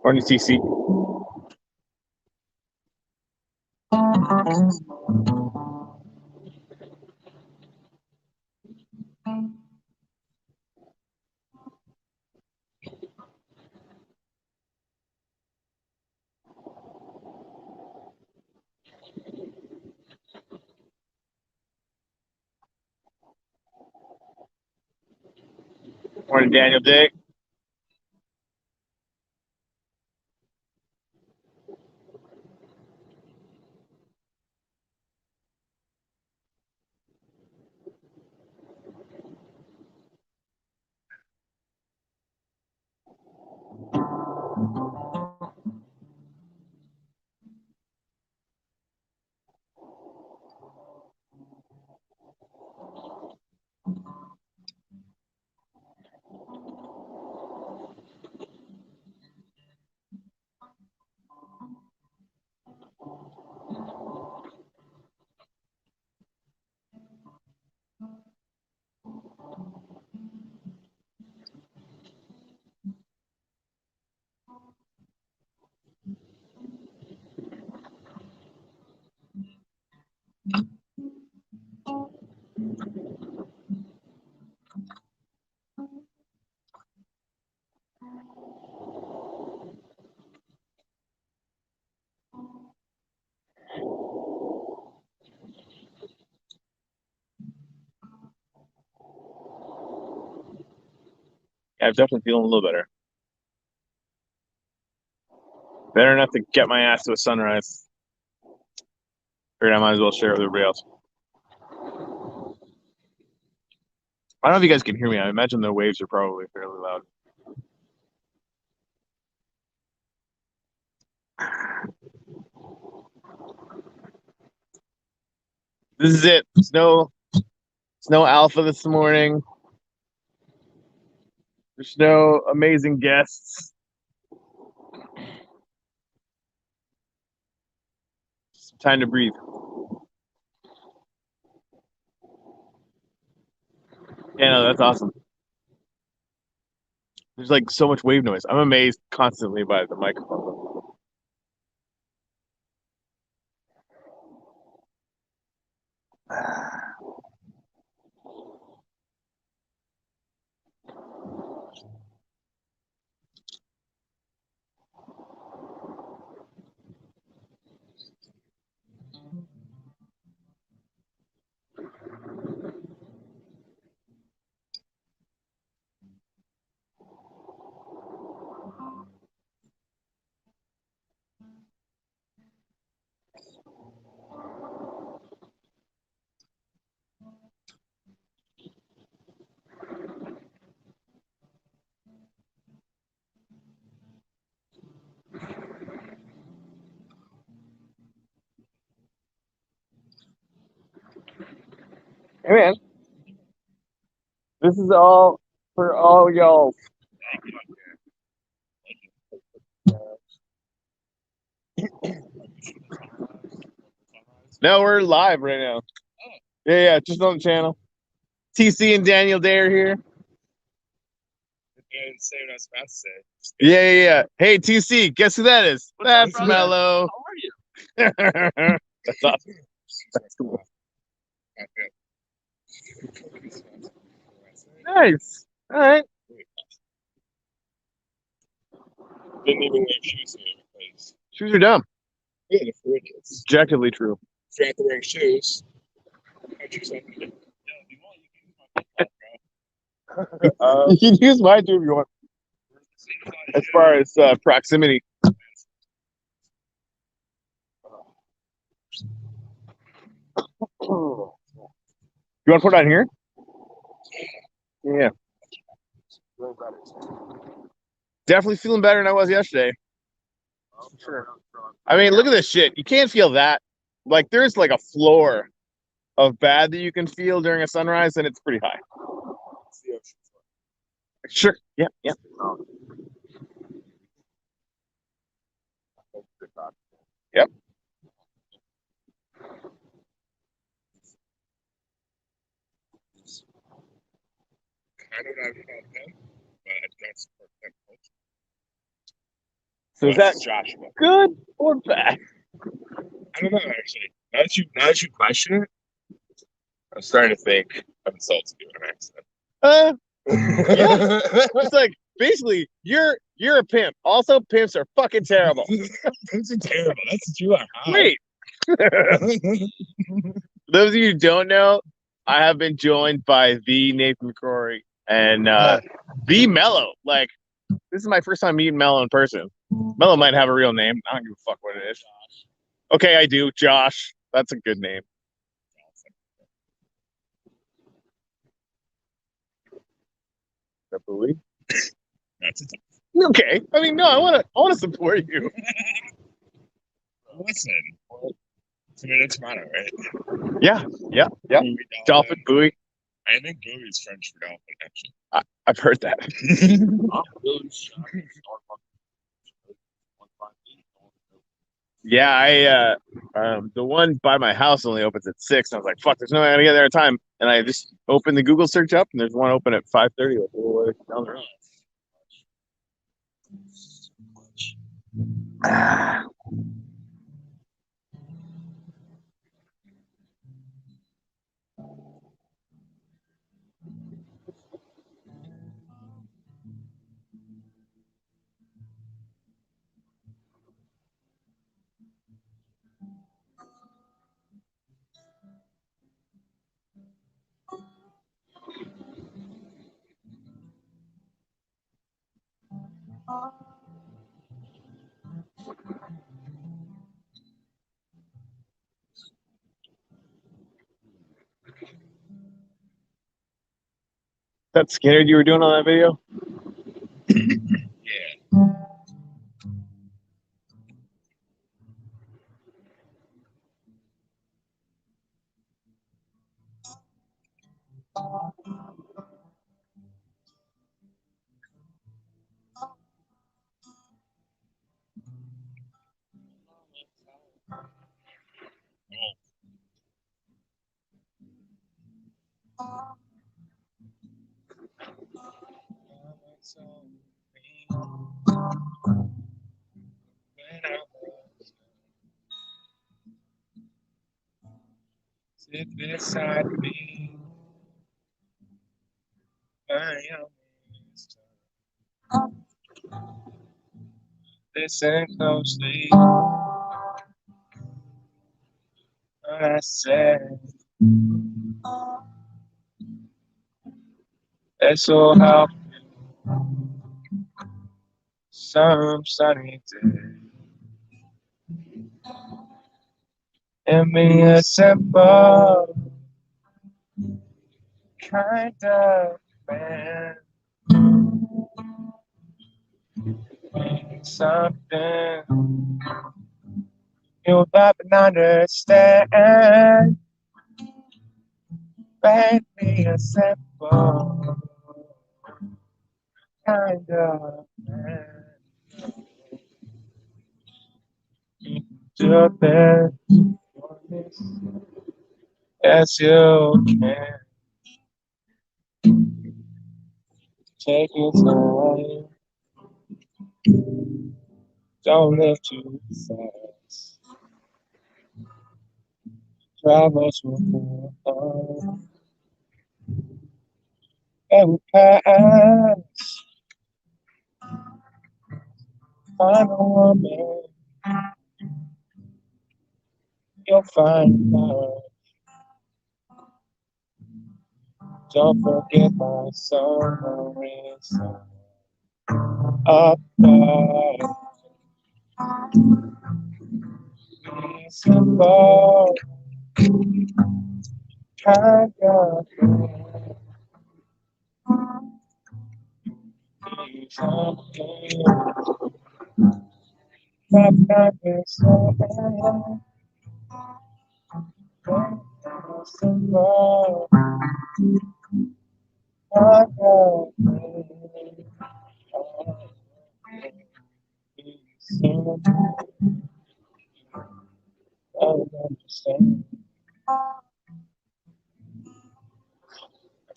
Morning, TC. Morning, Daniel Day. Yeah, I'm definitely feeling a little better. Better enough to get my ass to a sunrise. Figured I might as well share it with everybody else. I don't know if you guys can hear me. I imagine the waves are probably fairly loud. This is it. Snow alpha this morning. There's no amazing guests. Some time to breathe. Yeah, no, that's awesome. There's like so much wave noise. I'm amazed constantly by the microphone. Hey man, this is all for all y'all. No, we're live right now. Yeah, just on the channel. TC and Daniel Day are here. I didn't say what I was about to say. Yeah. Hey, TC, guess who that is? That's Mello. How are you? That's awesome. That's cool. Nice. All right. Didn't even wear shoes here because Shoes are dumb. yeah, the fridge is. Objectively true. If you have to wear shoes, how'd you say? Yeah, if you want, you can use my phone, bro. You can use my tube if you want. As far as proximity. You want to put it on here? Yeah. Definitely feeling better than I was yesterday. Sure. I mean, look at this shit. You can't feel that. Like, there's like a floor of bad that you can feel during a sunrise, and it's pretty high. Sure. Yeah. Yep. I don't know about them, but I don't support them. So is that Joshua? good or bad? I don't know actually. Now that you question it, I'm starting to think I'm insulted you an accent. Yeah. It's like basically you're a pimp. Also, pimps are fucking terrible. Pimps are terrible. That's what you are. Wait. Those of you who don't know, I have been joined by the Nathan McCrory and the Mello. Like, this is my first time meeting Mello in person. Mello might have a real name. I don't give a fuck what it is. Okay, I do. Josh. That's a good name. That's it. Okay. I mean, no, I wanna support you. Listen, tomato, right? Yeah. Dolphin, buoy. I think buoy is French for dolphin, actually. I've heard that. Yeah, the one by my house only opens at 6. And I was like, fuck, there's no way I'm gonna get there in time. And I just opened the Google search up, and there's one open at 5:30, like a little way down the road. That Skinner you were doing on that video? Yeah. Sit beside me. I am listen closely. What I said. This will help you some sunny day. And be a simple kind of man. Something you'll never understand. Be a simple kind of man. Do the best for this as you can. Take your time. Don't live too fast. Travel too far. It will pass. Find a woman. You'll find love. Don't forget my summer is up there. Be simple, kind of man. Be something that not be so bad. Simple, kind of man. Be simple, I don't understand. I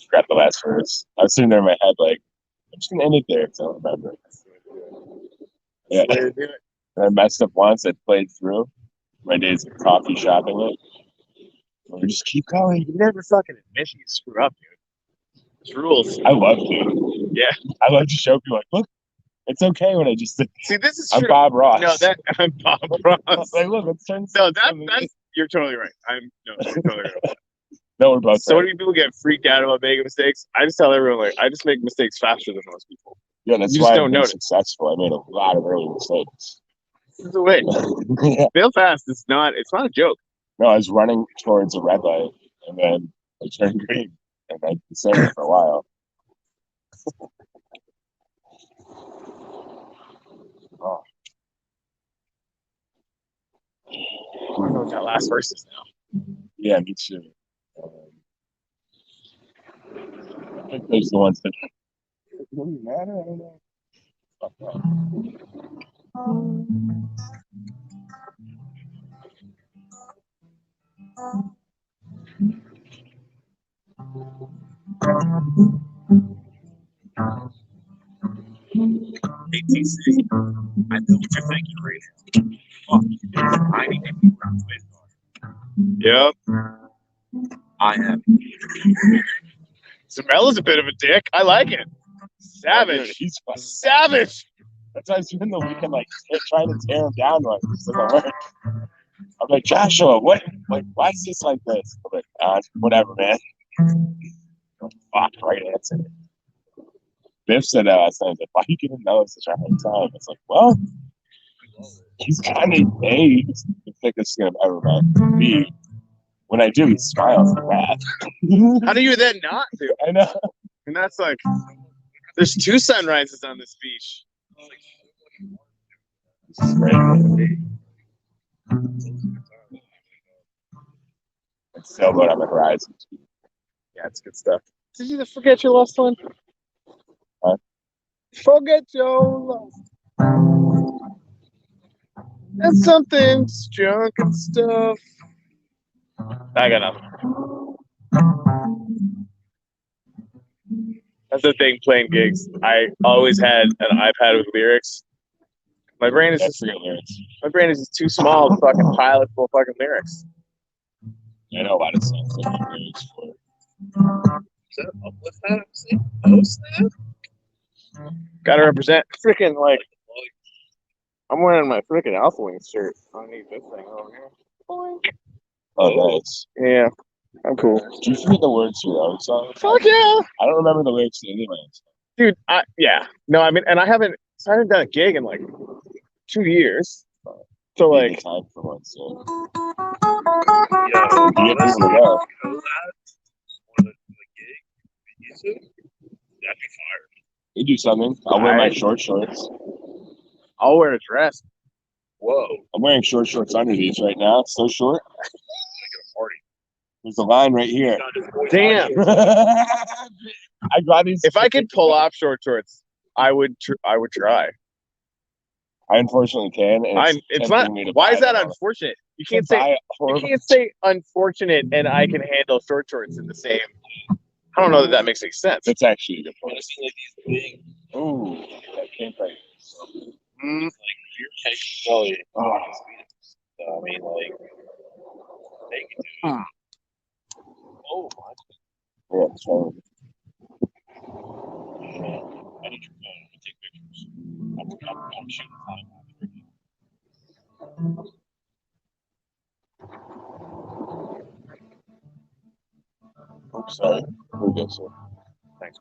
forgot the last verse. I was sitting there in my head like, I'm just gonna end it there because I don't remember. Yeah. That's the way to do it. And I messed up once. I played through my days of coffee shopping it. We just keep going. You never fucking admit you screw up, dude. It's rules. I love to. Yeah. I love to show people like, look, it's okay when I just think See, this is I'm true. Bob Ross. No, that I'm Bob Ross. Like, look, let's turn. No, that's you're totally right. You're totally right. No, we're both So right. many people get freaked out about making mistakes. I just tell everyone like I just make mistakes faster than most people. Yeah, that's You just why don't I've been notice. successful. I made a lot of early mistakes. This is the way. Yeah. Fail fast. It's not a joke. No, I was running towards a red light, and then I turned green, and I decided for a while. Oh. I don't know what that last verse is now. Yeah, me too. I think those are the ones that really matter. I don't know. Fuck that. ATC. I know what you're thinking right now. Fuck you. I need to be around with. Yep. I am. Zamella's a bit of a dick. I like it. Savage. Dude, he's fun. Savage. That's why I spent the weekend like trying to tear him down. Like, I'm like, Joshua, what? Like, why is this like this? I'm like, whatever, man. Fuck, right answer. Biff said that last night. Like, why you giving Melo such a hard time? It's like, well, he's kind of A, he's the thickest skin I've ever met. B, when I do, he smiles like that. How do you then not do? I know. And that's like, there's 2 sunrises on this beach. This is great. It's sailboat on the horizon. Yeah, it's good stuff. Did you forget your lost one? Huh? Forget your lost. And something's junk and stuff. I got nothing. That's the thing playing gigs. I always had an iPad with lyrics. My brain is just too small to fucking pile it full of fucking lyrics. I know a lot of songs that have lyrics for it. Is that uplift that? Post that? Gotta represent freaking like I'm wearing my freaking Alpha Wings shirt underneath this thing over here. Boink. Oh, nice. Yeah, I'm cool. Do you forget the words to your own song? Fuck yeah, I don't remember the lyrics to any of my songs. dude. No, I mean, and I haven't done a gig in like 2 years. So like, time for one song. Yeah, You get people to go. That'd be fire. You do something. I'll wear my short shorts. I'll wear a dress. Whoa. I'm wearing short shorts under these right now. It's so short. There's a line right here. Damn. I got these. If I could pull off short shorts, I would try. I unfortunately can. And it's not. Why is that unfortunate? You can't say unfortunate and I can handle short shorts in the same. I don't know that makes any sense. That's actually a good point. Ooh, that came right. Like your head belly. I mean, like, they can do. Oh, yeah, that's right. I need your phone. I'm gonna take pictures. I'm shooting Oops, sorry. We're good, sir. Thanks.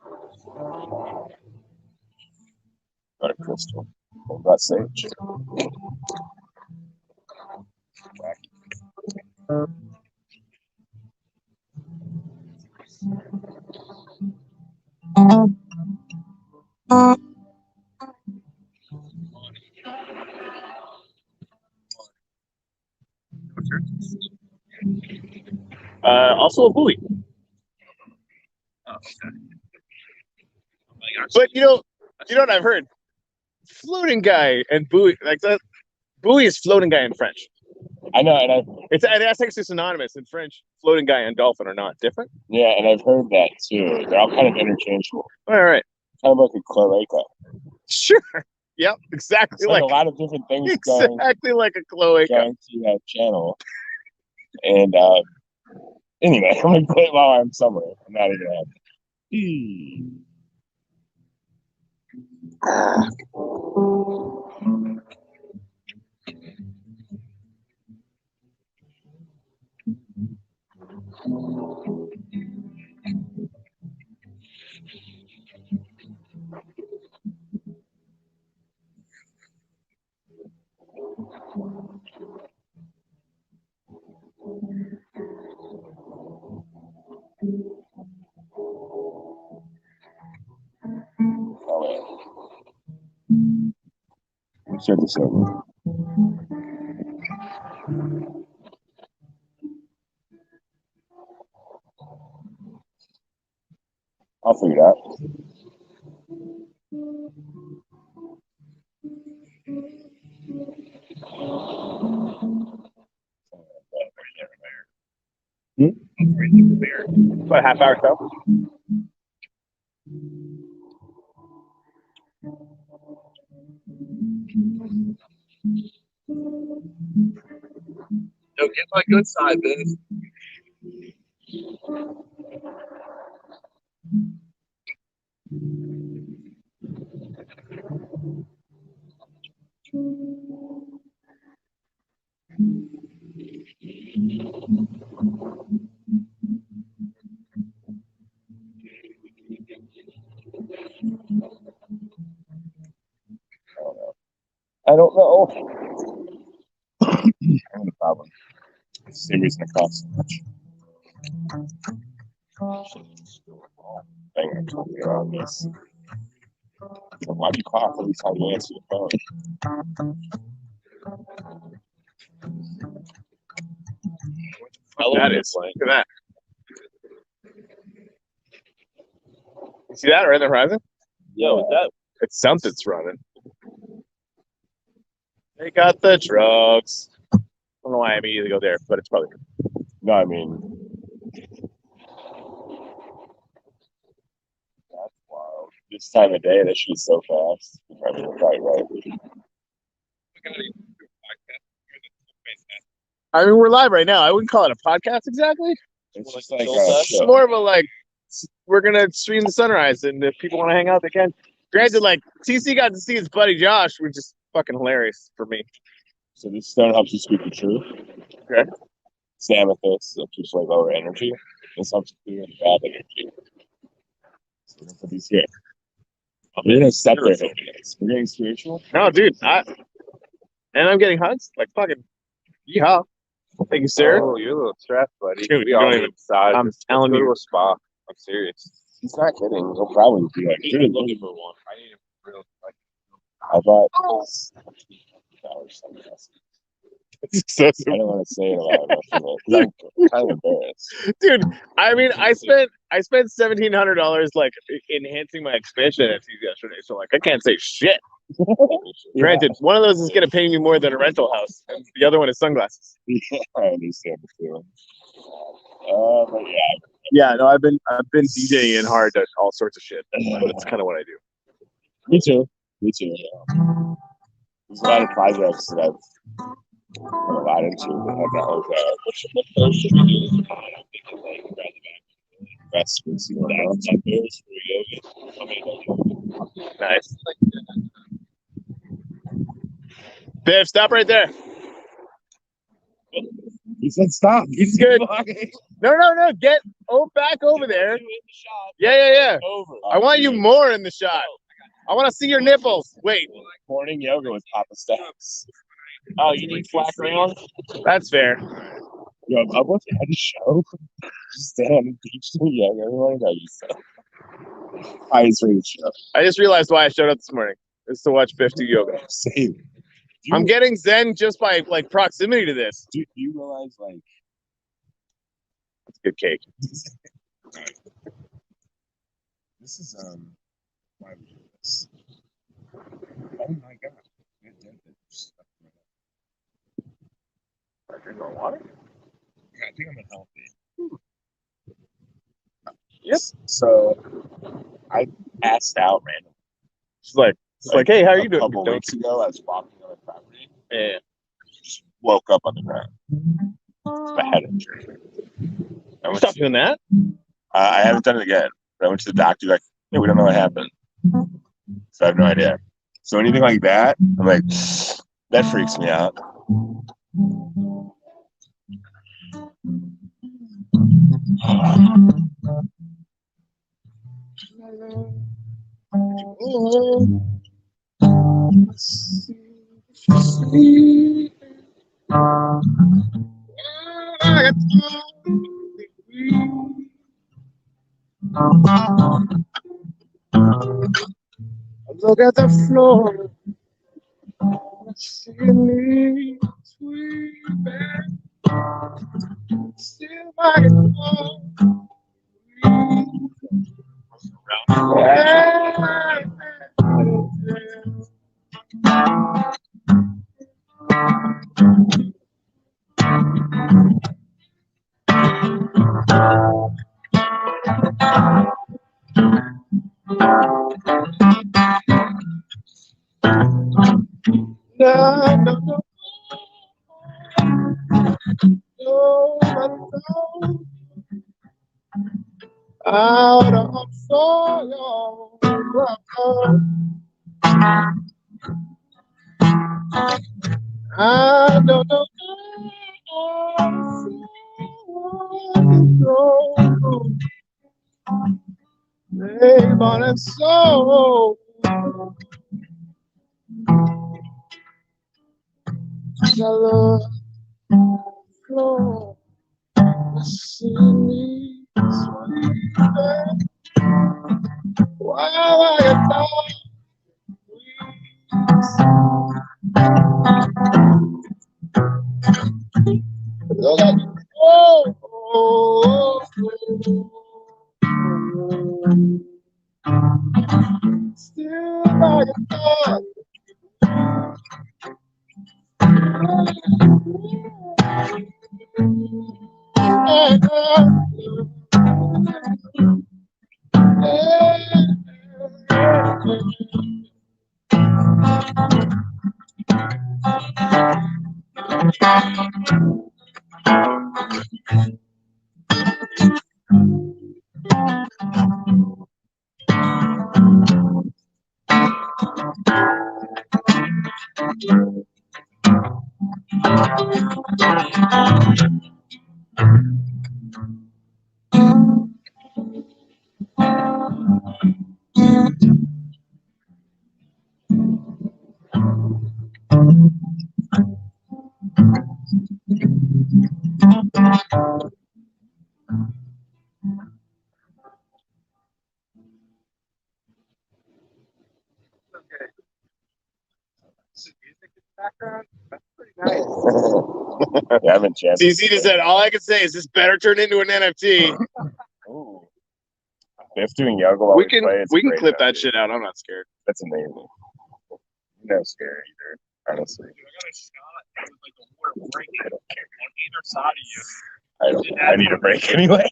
Got a crystal. Well, that's sage. Also a buoy. Oh, okay. But you know what I've heard? Floating guy and buoy, like that. Buoy is floating guy in French. I know, and that's actually synonymous in French. Floating guy and dolphin are not different. Yeah, and I've heard that too. They're all kind of interchangeable. All right. Kind of like a cloaca. Sure. Yep, exactly It's like like a lot of different things going exactly like a cloaca. to that channel. And anyway, I'm gonna quit while I'm somewhere. I'm not even happy. Oh, man. Let's start this over. I'll figure it out. About a half hour so. Yo, get my good side, bitch. I don't know. I have a problem. It's the same reason it costs so much. Thing I told you around this. So why'd you cough every time you answer the phone? That is. Look at that. You see that right in the horizon? Yo, that It's something's running. They got the drugs. I don't know why I immediately go there, but it's probably good. No, I mean, that's wild. This time of day, that shit's so fast. I mean, you're probably right. I mean, we're live right now. I wouldn't call it a podcast exactly. It's just like It's more of a like, we're gonna stream the sunrise, and if people want to hang out, they can. Granted, like TC got to see his buddy Josh, which is fucking hilarious for me. So this stone helps you speak the truth. Okay. It's amethyst, which is like lower energy. This helps you clear bad energy. So we're gonna put these here. We're gonna separate it. We're getting spiritual. No, dude, and I'm getting hugs. Like fucking, yeehaw. Thank you, sir. Oh, you're a little stressed, buddy. Dude, we you all don't need even- a massage. I'm Let's telling go you. to a spa. I'm serious. He's not kidding. He'll probably be like, I'm dude, looking for one. I need a real like. I bought sunglasses. It's so I don't want to say it about it. I'm kind of embarrassed. dude. I mean, I spent $1,700 like enhancing my expansion NFTs yesterday, so like I can't say shit. Granted, one of those is gonna pay me more than a rental house, and the other one is sunglasses. Yeah, I understand the feeling. But yeah, Yeah, no, I've been DJing hard to all sorts of shit. That's kind of what I do. me too. Me too. There's a lot of projects that I've put a lot into that have not worked out. What first should we do? I'm thinking like grab the back. Best we see what else out there is for yoga. Nice. Biff, stop right there. He said stop. He's good. No, get back over there. Yeah. Over. I want you more in the shot. I want to see your nipples. Wait, Morning yoga with Papa Stacks. Oh, you need flat ground? that's fair. Yo, I'm with you at a show. Just stand on the beach doing yoga. Everyone got you so. Highest rated show. I just realized why I showed up this morning. Is to watch Biff do yoga. Same. I'm getting zen just by like proximity to this. Do you realize like It's good cake. this is why we do this? Oh my god. Drink more water. Yeah, I think I'm unhealthy. Yep. So I passed out randomly. She's like, It's like, hey, how are you A doing? couple Don't- weeks ago, I was walking on the property. Yeah. Just woke up on the ground. My head injured. Stop doing that. I haven't done it again. But I went to the doctor. Like, hey, we don't know what happened. So I have no idea. So anything like that, I'm like, that freaks me out. Look at the floor. Silly, sweet man. Still my No, no, no. No, out of soil. I don't know. Name on it so. Shallow floor. See me sweet. While I get down. Look at you. Oh, oh, oh. Still like a thought. Yeah, I've been jamming. CC just said, all I can say is this better turn into an NFT. Ooh. Biff doing yoga while we we can play. It's we can great, clip though, that dude. shit out. I'm not scared. That's amazing. No scary either, honestly. I need a break anyway.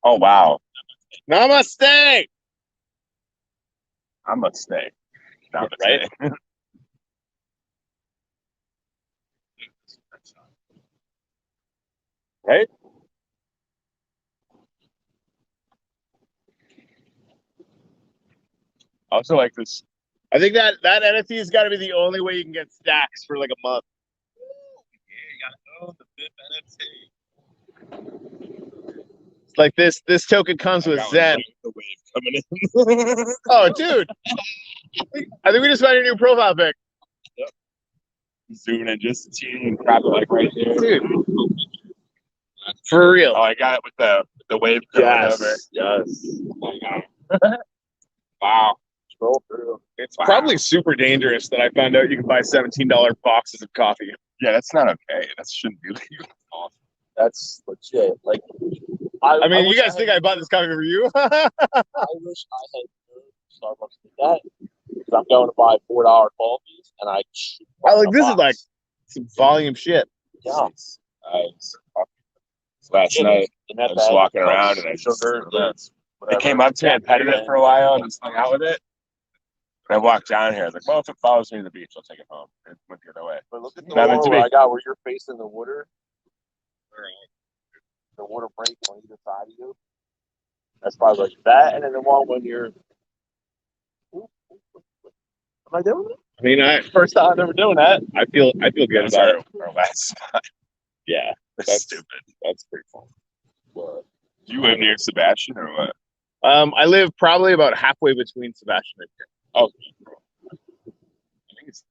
Oh wow, Namaste. I'm gonna stay. Not Right? stay. Right? Also, like this. I think that NFT has got to be the only way you can get stacks for like a month. Yeah, you gotta own the BIP NFT. It's like this token comes with Zen. The wave coming in. Oh, dude. I think we just found your new profile pic. Zooming in just a teeny and grab it like right there. Dude. For real. Oh, I got it with the wave coming over. Yes. Wow. Scroll through. It's probably super dangerous that I found out you can buy $17 boxes of coffee. Yeah, that's not okay. That shouldn't be legal. That's legit. Like, I mean, you wish guys I think had- I bought this coffee for you? I wish I had known Starbucks did that. Because I'm going to buy $4 coffees, and I. This is like some volume shit. Yeah. Last night, In I that was bag walking comes around and I just sugar. Yeah. They came up to me and petted it for a while and just hung out with it. And I walked down here. I was like, well, if it follows me to the beach, I'll take it home. It went the other way. But look at the Not meant one to where be. I got where you're facing the water. The water break on either side of you. That's probably like that, and then the one when you're. Am I doing it? I mean, First time ever doing that. I feel good That was about it. our last spot. Yeah, That's stupid. that's pretty fun. Do you live near Sebastian or what? I live probably about halfway between Sebastian and here. Oh, I think it's.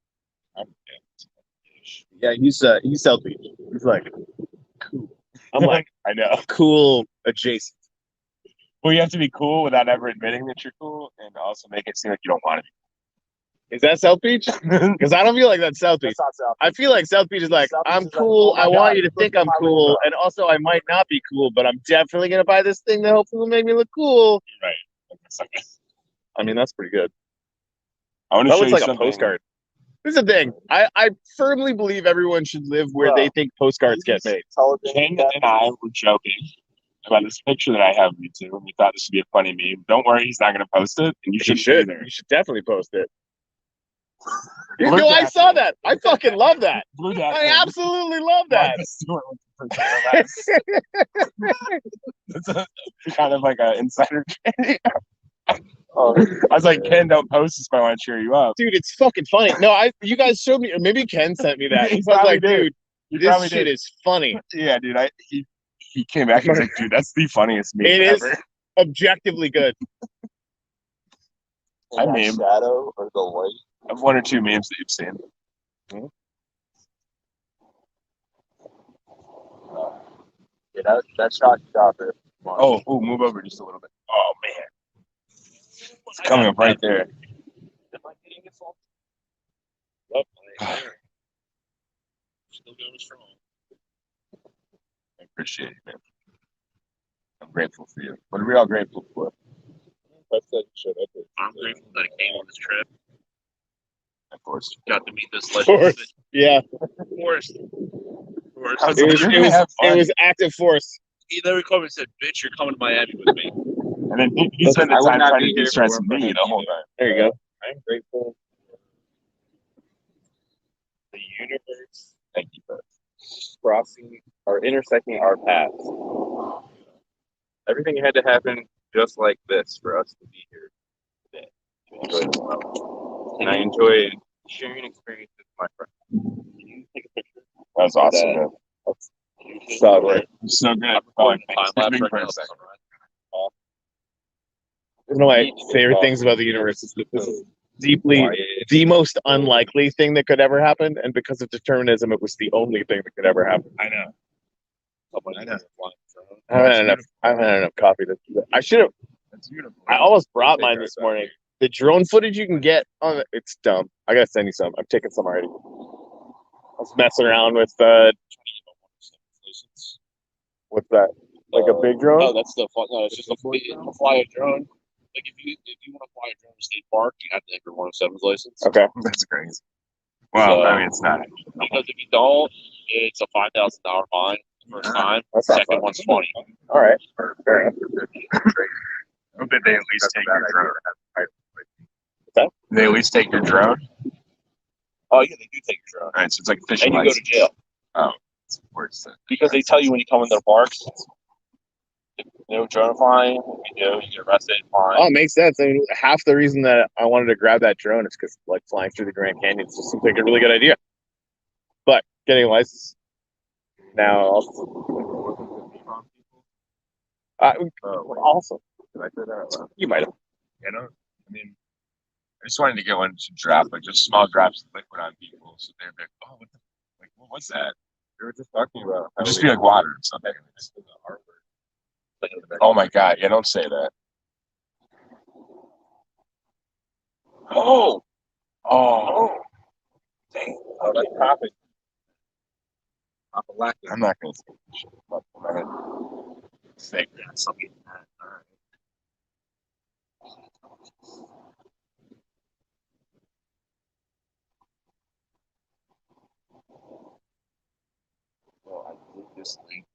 Yeah, he's South Beach. He's like cool. I'm like I know. cool adjacent. Well, you have to be cool without ever admitting that you're cool, and also make it seem like you don't want to Is that South Beach? be. Because I don't feel like that's South Beach. That's not South. I feel like South Beach is like, South Beach I'm is like, cool. oh my I want God, you to look think at I'm my cool. rainbow. And also, I might not be cool, but I'm definitely going to buy this thing that hopefully will make me look cool. Right. I mean, that's pretty good. I want to That show looks you like a something. postcard. This is the thing. I firmly believe everyone should live where Bro. they think postcards get made. Ken and I were joking about this picture that I have of you two, and we thought this would be a funny meme. Don't worry, he's not going to post it, and you You should should. either. You should definitely post it. You Blue know, I Dapper. saw that. I fucking love that. Blue Dapper. I absolutely love that. Martha Stewart was the first to realize. It's a, kind of like an insider trading. Oh, I was like, Ken, don't post this, but I want to cheer you up. Dude, it's fucking funny. No, you guys showed me, or maybe Ken sent me that. He So I was probably like, did. dude, You this probably shit did. is funny. Yeah, dude. He came back and was like, dude, that's the funniest meme It is. ever. Objectively good. I that meme. shadow or the light. I have one or two memes that you've seen. Yeah, that shot you got there. Oh, move over just a little bit. Oh man, it's coming up right there. Am I getting it full? Yep. Still going strong. I appreciate it, man. I'm grateful for you. What are we all grateful for? That's that shit. I'm grateful that I came on this trip. Of course. Got to meet this Forrest. legend. Yeah. Forrest. I was It like, was you're it gonna was have fun. it was active force. He literally called me and said, "Bitch, you're coming to Miami with me." And then he spent the I would time not trying be to here de-stress if it me weren't the whole time. There you go. I'm grateful for the universe Thank you, bro. crossing or intersecting our paths. Everything had to happen just like this for us to be here today. And I enjoy sharing experiences with my friends. Can you take a picture? That was awesome, That- man. So good. So good. I'm Oh, like, recording time lapse right for now. a second. One of my favorite things about the universe is that this is deeply the most unlikely thing that could ever happen, and because of determinism, it was the only thing that could ever happen. I know. Someone I know. I haven't had enough coffee to. I should have. That's beautiful. I almost brought mine this morning. The drone footage you can get on it's dumb. I gotta send you some. I've taken some already. I was messing around with what's that? Like a big drone? Oh, that's the fun. No, it's just a fly a drone. Like if you want to fly a drone to state park, you have to have your 107's license. Okay. That's crazy. Well, So- I mean, it's not. Because if you don't, it's a $5,000 fine the first time. That's not Second fun. one's 20. All right. Fair enough. I hope that they at least take your drone. that? They at least take your drone. Oh yeah, they do take your drone, All right, so it's like a fishing and you go to license. jail Oh, it's worse than. because they tell you when you come in their parks. No drone flying. If you do, you get arrested. Fine. Oh, it makes sense. I mean, half the reason that I wanted to grab that drone is because like flying through the Grand Canyon just seems like a really good idea. But getting a license now, awesome. Did I say that out loud? You might have. You know, I mean, I just wanted to get one to drop, like just small drops of liquid on people, so they're like, oh, what the, like, what was that? We were just talking about. It'd just be like water or something. Oh my god! Yeah, don't say that. Oh, oh, dang! Oh, that's topic. I'm not gonna say shit about that. Fake. Yeah, something like that. All right. Well, I did this thing.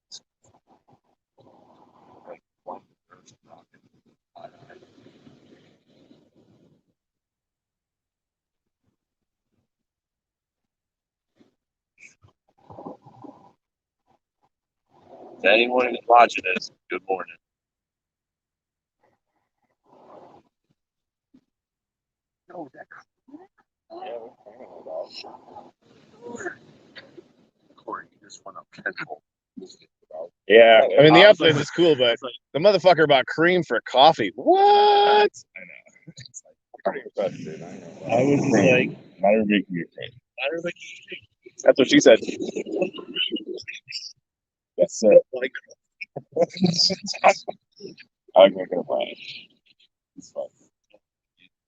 Like one person talking. To anyone watching this, good morning. Corey, you just went up 10 holes. Yeah, I mean the I was upstairs like- is cool, but the motherfucker bought cream for coffee. What? I was like, not everybody can get cream. That's what she said. That's it. I'm not gonna buy it. It's fun.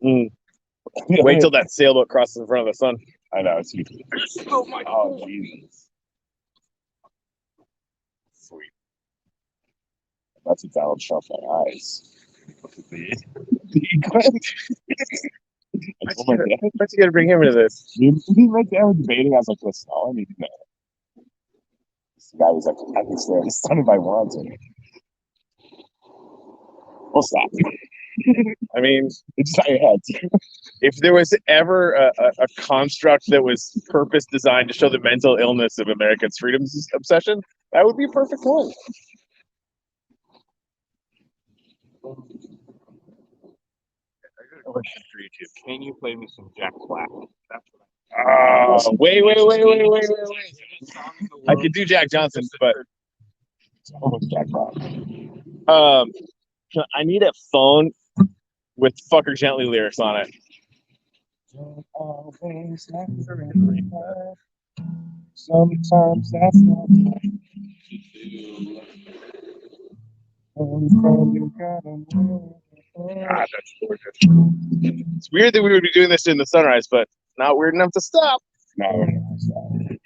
Mm. Wait till that sailboat crosses in front of the sun. I know it's huge. Oh Jesus. Sweet. That's a Donald Trump on eyes. Oh my God. Why'd you gotta bring him into this? Me right there were debating. I was like, listen, all I need to know. This guy was like, I can stare at his son if I want to. We'll stop. I mean, It's not your head. if there was ever a construct that was purpose designed to show the mental illness of Americans' freedom obsession, that would be a perfect one. Can you play me some Jack Black? That's what Wait. I could do Jack Johnson, but It's almost Jack Black. I need a phone with "Fucker Gently" lyrics on it. Sometimes that's not right. that's gorgeous. It's weird that we would be doing this in the sunrise, but not weird enough to stop. No, we're not gonna stop.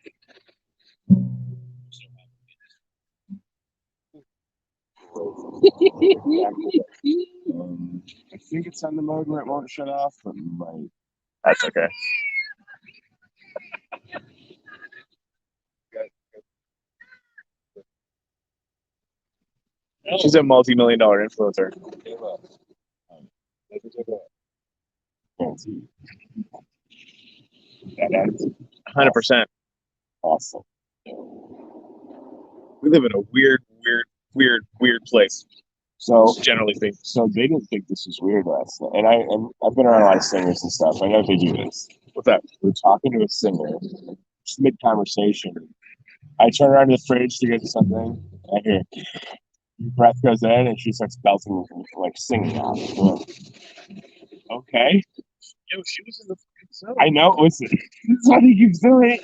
I think it's on the mode where it won't shut off, but might. That's okay. She's a multi-million-dollar influencer. Fancy. That attitude. 100%. Awesome. We live in a weird place, So generally speaking. So they didn't think this was weird last night, and I've been around a lot of singers and stuff. I know they do this. What's that? We're talking to a singer, just mid conversation. I turn around to the fridge to get something. I hear breath goes in, and she starts belting, like singing out. Okay, Yo, she was in the fucking zone. I know. Listen, this is what he keeps doing.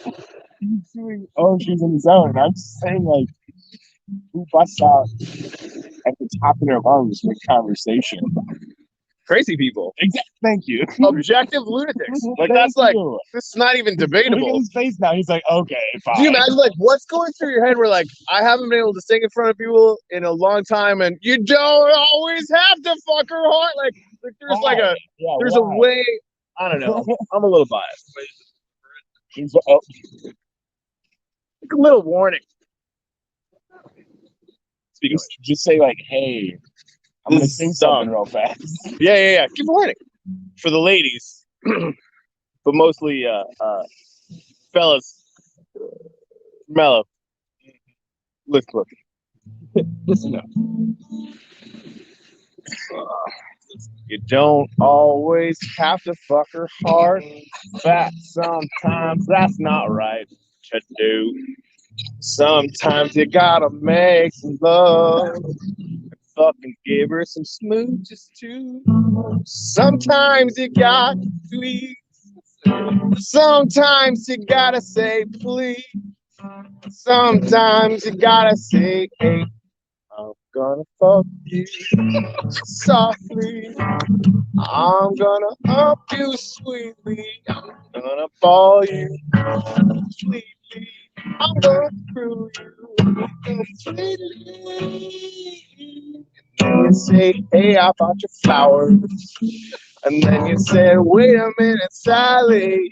He keeps doing. Oh, she's in the zone. And I'm just saying, like, who busts out at the top of their lungs mid conversation? Crazy people. Exactly. Thank you. Objective lunatics. Like, Thank that's like, you. this is not even Look at debatable. his face now. He's like, okay, fine. Do you imagine, like, what's going through your head where, like, I haven't been able to sing in front of people in a long time, and you don't always have to fuck her hard? Like there's like a, Yeah, there's why? a way, I don't know. I'm a little biased. He's, oh, Like a little warning. Speaking of just say like, hey, I'm gonna This sing is something dumb. real fast. which, yeah. Keep a warning. For the ladies, but mostly, fellas, mellow. Listen. Listen up. You don't always have to fuck her hard. Fat sometimes that's not right to do. Sometimes you gotta make some love and fucking give her some smooches too. Sometimes you got to eat. Sometimes you gotta say please. Sometimes you gotta say, hey, I'm gonna fuck you softly. I'm gonna up you sweetly. I'm gonna ball you completely. I'm gonna screw you completely. And then you say, hey, I bought you flowers. And then you said, wait a minute, Sally.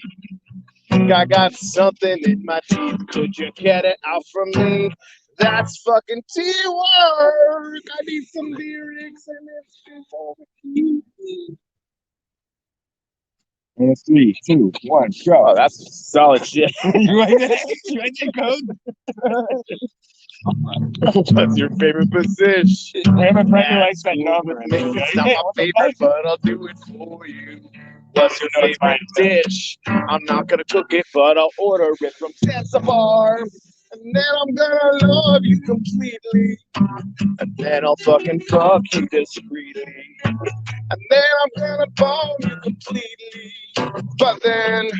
I got something in my teeth. Could you get it out from me? That's fucking teamwork. I need some lyrics and it's over. In a 3, 2, 1, go. Oh, that's solid shit. You like that? You like that code? What's your favorite position? I have a friend who Yeah, likes that cool number. with me. It's not my favorite, but I'll do it for you. What's your No, it's favorite dish? I'm not gonna cook it, but I'll order it from Zanzibar. And then I'm gonna love you completely. And then I'll fucking fuck you discreetly. And then I'm gonna bone you completely. But then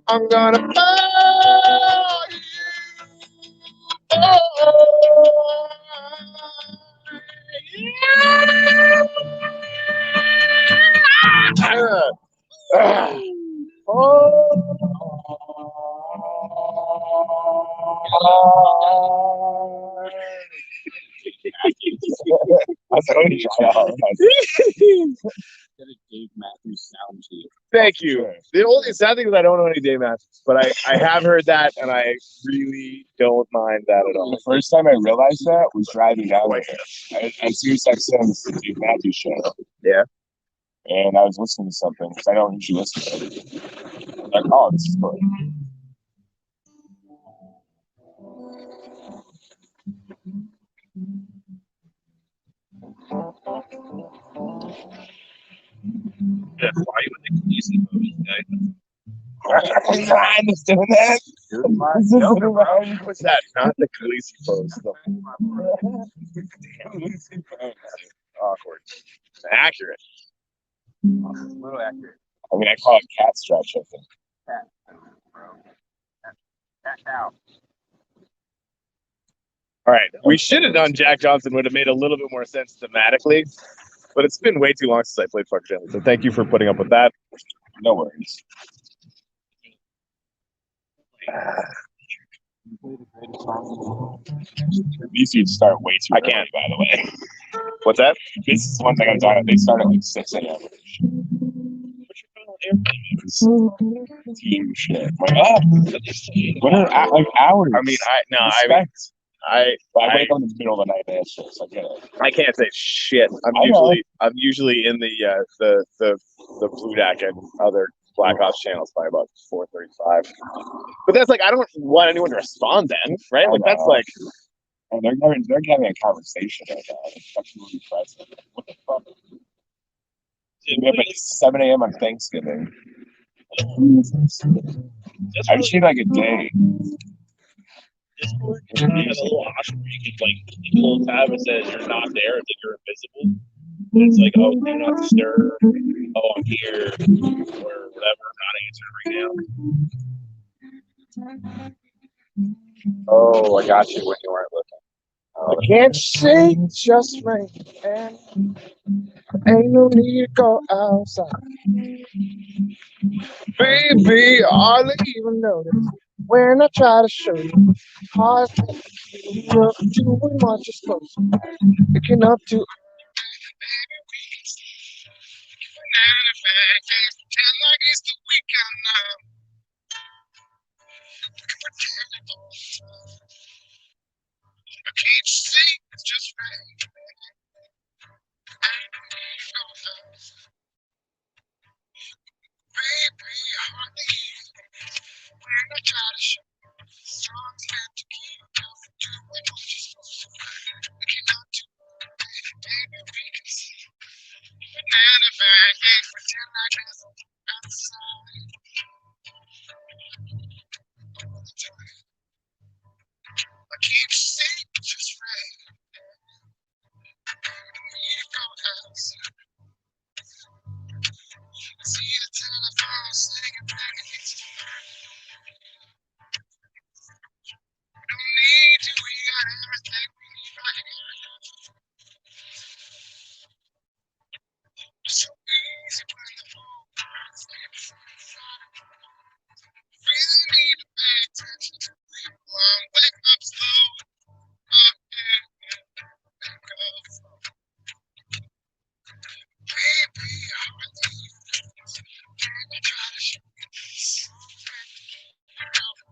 I'm gonna fuck you. Oh, yeah. That's how you try out. Get a Dave Matthews sound to you. Thank you. The only sad thing is I don't know any Dave Matthews, but I have heard that, and I really don't mind that at all. The first time I realized that was driving down there. I Sirius XM's the Dave Matthews show. Yeah. And I was listening to something because I don't usually listen to it. I'm like, oh, this is good. That's why you would think easy movies, guys. I'm just doing that. This is What's that? Not the Khaleesi pose. Awkward. Accurate. A little accurate. I mean, I call it cat stretch, I think. Cat, bro. Cat cow. All right. We should have done Jack Johnson, would have made a little bit more sense thematically, but it's been way too long since I played Fuck Gently. So thank you for putting up with that. No worries. These dudes start way too early, by the way. What's that? This is one thing I'm talking about. They start at like 6 a.m. Team shit. Like, oh, what are like hours? I mean, Respect. I I wake up in the middle of the night and answer, so I get it. I can't say shit. I know. I'm usually in the Blue Deck and other Black Ops channels by about 4:35. But that's like I don't want anyone to respond then, right? Like that's like and they're having a conversation right now. Expecting present. What the fuck? Yeah, but it's 7 a.m. on Thanksgiving. I just need like a day. Discord, you have a little option where you can like click a little tab that says you're not there, and then you're invisible. And it's like, oh, do not disturb. Oh, I'm here, or whatever. Not answering right now. Oh, I got you when you weren't looking. I can't say just right, and ain't no need to go outside. Baby, hardly even notice when I try to show you how you're doing what you're supposed to. Picking up to like it's the weekend now. I can't say it's just right. Baby, hardly when I try to show you songs meant to keep you from doing what you're supposed to. Looking up to baby, we can see. Banana bag, ain't pretend like there's a outside. All the time. I can't say it's just right. We go outside. See the telephone singing back against the no need to, we got everything we need right here. It's so easy when the phone rings. Really need to pay attention to people. Wake up slow. Baby, I believe. Can you try to show me this?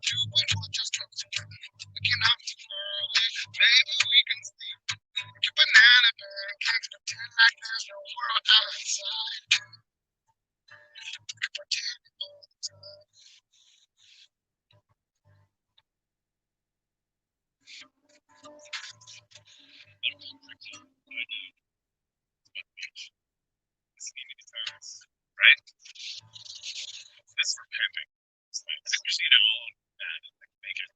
Do what you're just supposed to do. Looking up too early. Maybe we can sleep. Your banana bag, can't pretend like there's no world outside. Pretend Right? That's for pimping. It's like, you know, that make it.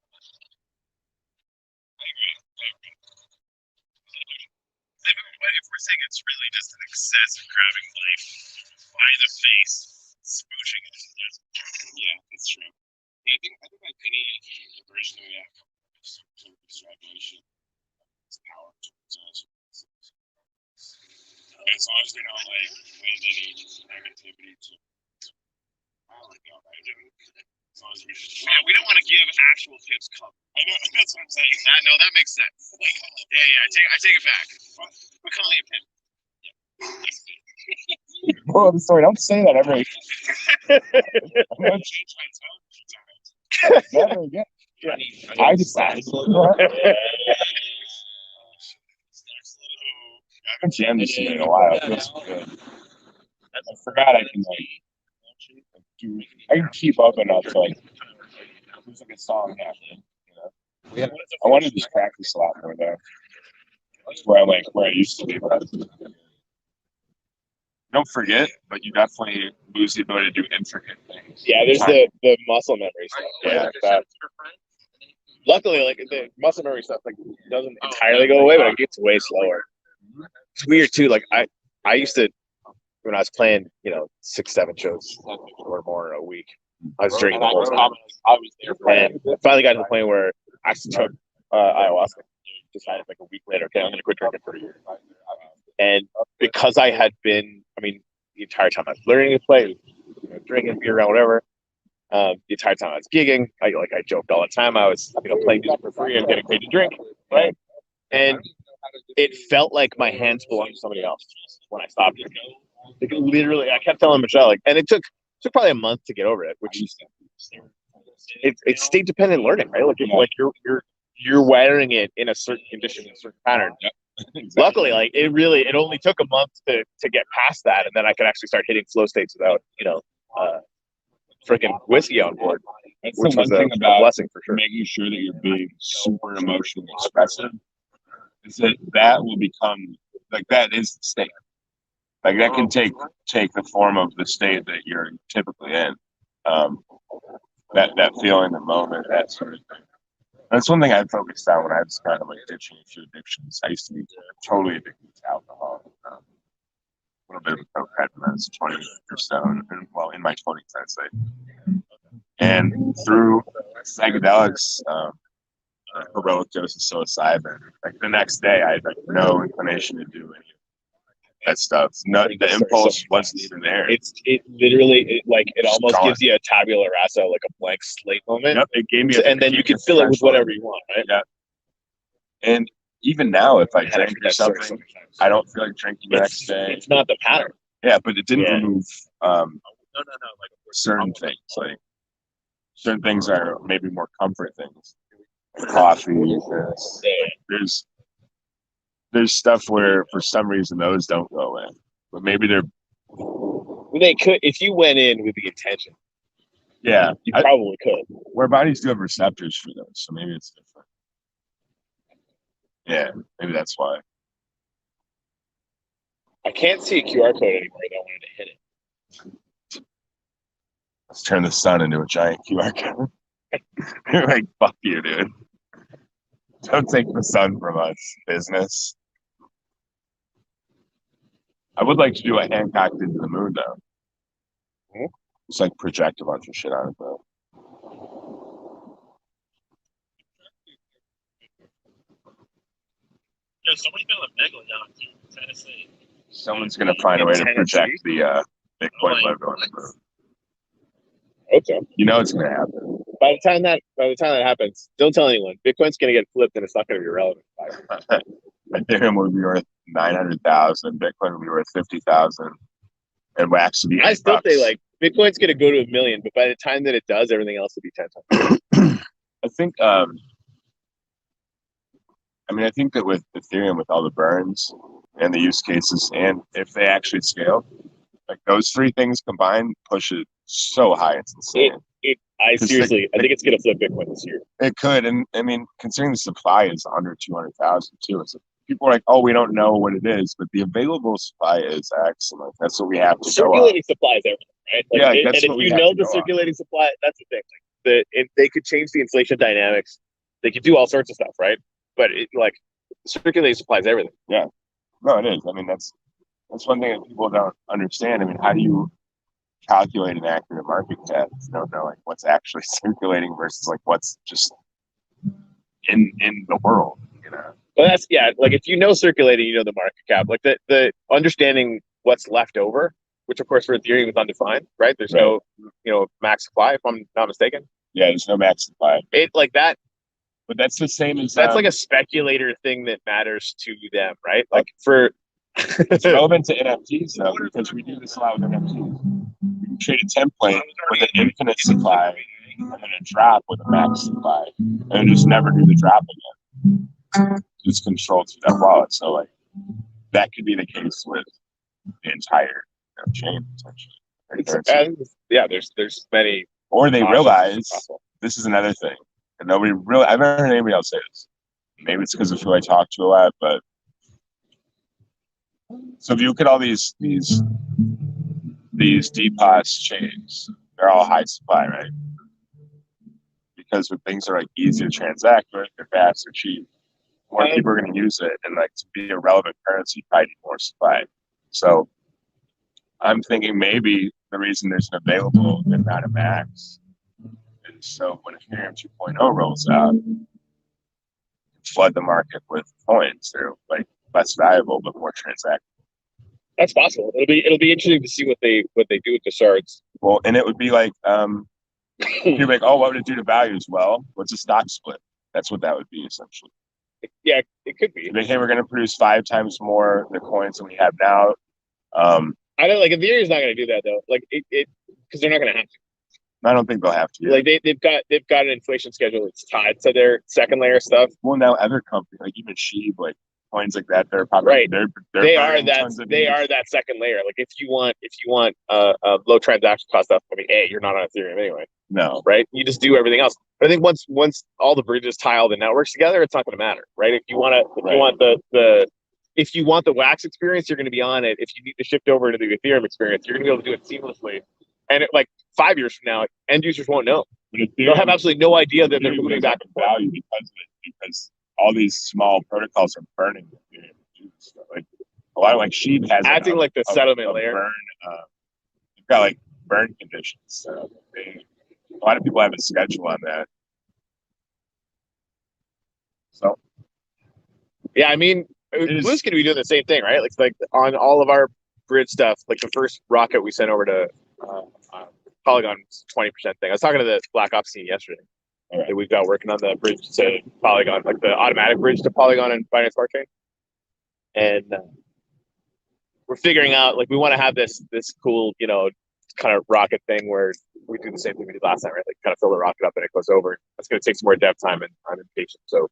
I agree. But if we're saying it's really just an excessive grabbing life by the face, smooching it, yeah, that's true. I think like any version of that sort of extrapolation is power towards us. As long as they're not like lend any negativity to like, as long as we don't want to give actual tips cover. I know that's what I'm saying. No, that makes sense. Like, yeah, I take it back. We're calling it pimp. Moral of the story: don't say that ever. I'm gonna change my tone. Never again. I decided. I haven't jammed this shit in a while. It feels good. I forgot I can I can keep up enough to like there's like a song happening. You know? I want to just practice a lot more though. That's where I used to be. But don't forget, but you definitely lose the ability to do intricate things. Yeah, there's the muscle memory stuff. Yeah. That, luckily, like the muscle memory stuff, like doesn't entirely go away, but it gets way slower. It's weird too. Like I used to when I was playing, 6-7 shows or more a week. I was drinking the whole time. I was there for And I finally got to the point where I actually took ayahuasca. Decided like a week later, okay, I'm going to quit drinking for a year. And because I had been, the entire time I was learning to play, drinking beer around whatever. The entire time I was gigging, I joked all the time. I was, playing music for free and getting paid to drink, right? And it felt like my hands belonged to somebody else when I stopped drinking. Like, literally, I kept telling Michelle, and it took probably a month to get over it, which it's state dependent learning, right? Like you're wiring it in a certain condition, a certain pattern. Exactly. Luckily, it only took a month to get past that, and then I could actually start hitting flow states without, freaking whiskey on board. That's which the one was thing a about blessing for sure. making sure that you're being super emotionally expressive is that will become that is the state. Like that can take the form of the state that you're typically in. That feeling, the moment, that sort of thing. That's one thing I focused on when I was kind of ditching a few addictions. I used to be totally addicted to alcohol. A little bit of cocaine when I was 20 or so, in my 20s, I'd say. And through psychedelics, heroic dose of psilocybin, the next day I had no inclination to do any of that stuff. No, the impulse wasn't even there. It literally almost gives you a tabula rasa, like a blank slate moment. Yep, it gave me, and then you can fill it with whatever you want, right? Yeah. And even now, if I drink or something, I don't feel like drinking the next day. It's not the pattern. Yeah, but it didn't remove certain things. Like certain things are maybe more comfort things. Coffee. There's stuff where for some reason those don't go away, but maybe they could if you went in with the intention. Yeah, you probably could. Our bodies do have receptors for those, so maybe it's different. Yeah, maybe that's why. I can't see a QR code anymore. I don't want to hit it. Let's turn the sun into a giant QR code. You're like, fuck you, dude. Don't take the sun from us, business. I would like to do a Hancock into the moon, though. Mm-hmm. Just project a bunch of shit on it, though. Yeah, somebody built a megalodon in Tennessee. Someone's gonna find a way to project the Bitcoin logo on the moon. Okay. It's gonna happen. By the time that happens, don't tell anyone. Bitcoin's gonna get flipped, and it's not gonna be relevant. Ethereum will be worth 900,000. Bitcoin will be worth 50,000, and Wax will be. I still say Bitcoin's gonna go to 1 million, but by the time that it does, everything else will be 10 times. I think. I think that with Ethereum, with all the burns and the use cases, and if they actually scale, those three things combined push it so high, it's insane. I think it's gonna flip Bitcoin this year. It could, and considering the supply is under 200,000 too, it's a people are like, oh, we don't know what it is, but the available supply is X, and like that's what we have to go on. Circulating supply is everything, right? Like, Yeah, like, that's and what if we you have know to the go on. circulating supply, that's the thing. Like they could change the inflation dynamics. They could do all sorts of stuff, right? But like circulating supply is everything. No, it is. I mean, that's one thing that people don't understand. I mean, how do you calculate an accurate market cap if you don't know like what's actually circulating versus like what's just in the world, you know? Well, that's like if you know circulating, you know the market cap. Like the understanding what's left over, which of course for Ethereum is undefined, right? There's no max supply, if I'm not mistaken. Yeah, there's no max supply. It like that. But that's the same as That's like a speculator thing that matters to them, right? Like for it's relevant to NFTs though, because we do this a lot with NFTs. We can create a template with an infinite supply and then a drop with a max supply, and then just never do the drop again. It's controlled through that wallet. So like that could be the case with the entire chain potentially. There's many. Or they realize this is another thing, and nobody really. I've never heard anybody else say this. Maybe it's because of who I talk to a lot, but so if you look at all these DPoS chains, they're all high supply, right? Because when things are like easy to transact with, they're fast, they're cheap. More people are going to use it, and like to be a relevant currency, you probably need more supply. So I'm thinking maybe the reason there's an available and not a max is so when Ethereum 2.0 rolls out, flood the market with coins. They're like less valuable but more transactable. That's possible. It'll be interesting to see what they do with the shards. Well, and it would be like you're like, oh, what would it do to values? Well, what's a stock split? That's what that would be essentially. Yeah, it could be. They say we're going to produce 5 times more the coins than we have now. I don't like Ethereum's not going to do that though. Like it because they're not going to have to. I don't think they'll have to. Like they've got an inflation schedule that's tied to their second layer stuff. Well, now other companies like even Sheeb, like coins like that, they're probably right. They are that second layer. Like if you want low transaction cost stuff, I mean, you're not on Ethereum anyway. No, right? You just do everything else. But I think once all the bridges tie all the networks together, it's not going to matter, right? If you want the Wax experience, you're going to be on it. If you need to shift over to the Ethereum experience, you're going to be able to do it seamlessly. And like 5 years from now, end users won't know. They'll have absolutely no idea that they're moving back and forth. Value because all these small protocols are burning Ethereum. Like a lot of like Sheeb has acting like the settlement layer. You've got like burn conditions. So a lot of people have a schedule on that. So yeah, I mean, Blue's going to be doing the same thing, right? Like on all of our bridge stuff, like the first rocket we sent over to Polygon was 20% thing. I was talking to the Black Ops team yesterday. Right. That we've got working on the bridge to Polygon, like the automatic bridge to Polygon and Binance Smart Chain. And we're figuring out, like, we want to have this cool, kind of rocket thing where we do the same thing we did last time, right? Like, kind of fill the rocket up and it goes over. That's going to take some more dev time and patience. So,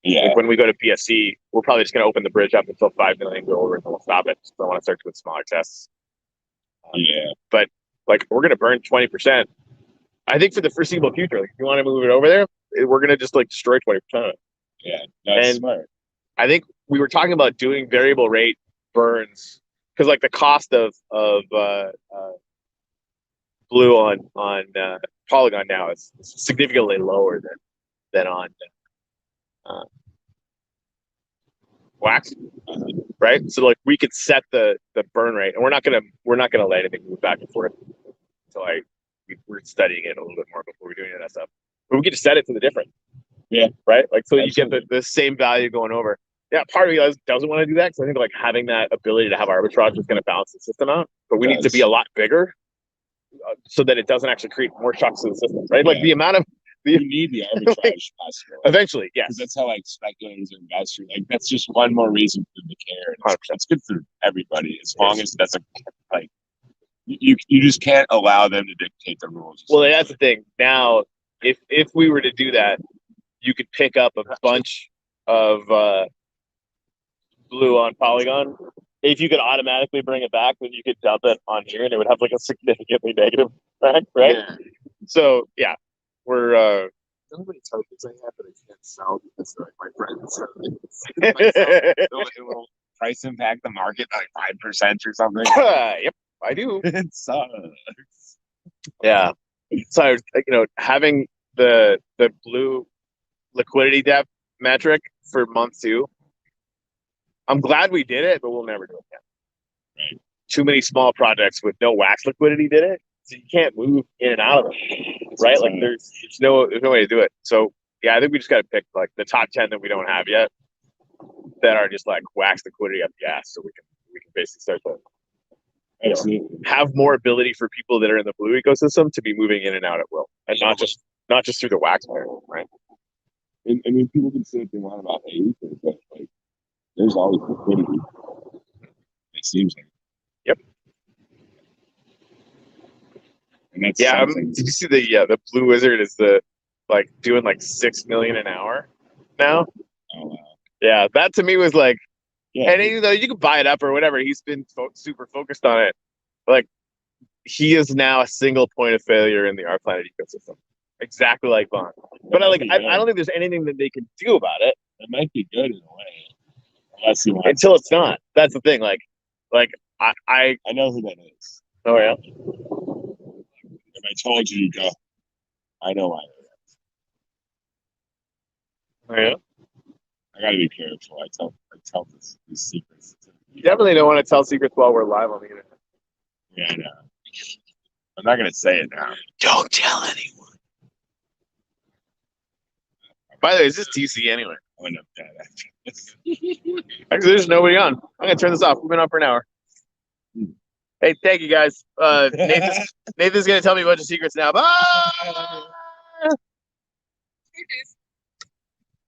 yeah, like when we go to PSC, we're probably just going to open the bridge up until 5 million, go over, and then we'll stop it. So I want to start doing smaller tests. Yeah, but like we're going to burn 20%. I think for the foreseeable future, like if you want to move it over there, we're going to just like destroy 20% of it. Yeah, that's smart. I think we were talking about doing variable rate burns because like the cost of Blue on Polygon now is significantly lower than on Wax, right? So like we could set the burn rate, and we're not gonna let anything move back and forth until we're studying it a little bit more before we're doing that stuff. But we could just set it to the different. Yeah. Right. Like so Absolutely. You get the same value going over. Yeah. Part of me doesn't want to do that because I think like having that ability to have arbitrage is going to balance the system out. But we need to be a lot bigger so that it doesn't actually create more shocks to the system. Right. Yeah. Like the amount of you need the arbitrage possible. Eventually, yes. Because that's how like speculators and investors, like that's just one more reason for them to care. It's good for everybody as long as it doesn't like you just can't allow them to dictate the rules. Well, that's the thing. Now, if we were to do that, you could pick up a bunch of Blue on Polygon. If you could automatically bring it back, then you could dump it on here, and it would have like a significantly negative effect, right? Yeah. So yeah, we're how many tokens I have that I can't sell because they're like my friends. It will price impact the market by 5% or something. Yep, I do. It sucks. Yeah. So having the blue liquidity depth metric for month 2, I'm glad we did it, but we'll never do it again. Right. Too many small projects with no wax liquidity did it, so you can't move in and out of them, right? Like there's no way to do it. So yeah, I think we just got to pick like the top 10 that we don't have yet that are just like wax liquidity up the ass, so we can basically start to have more ability for people that are in the blue ecosystem to be moving in and out at will, and not just through the wax pair, right? I mean, people can say what they want about Aether, but like, there's always liquidity. It seems like. Yep. And that's did you see the Blue Wizard is doing like 6 million an hour now? Oh, wow. Yeah, that to me was like, Yeah, and even though you can buy it up or whatever, he's been super focused on it. Like, he is now a single point of failure in the R Planet ecosystem, exactly like Bond. But I don't think there's anything that they can do about it. it might be good in a way, unless you want. Until it's not. That's the thing. Like I know who that is. Oh yeah. If I told you, you go, I know why. Oh yeah. I gotta be careful. I tell these secrets. You definitely don't want to tell secrets while we're live on the internet. Yeah, I know. I'm not gonna say it now. Don't tell anyone. By the way, is this TC anyway? I end up dead after this. Actually, there's nobody on. I'm gonna turn this off. We've been on for an hour. Hey, thank you guys. Nathan's gonna tell me a bunch of secrets now. Bye.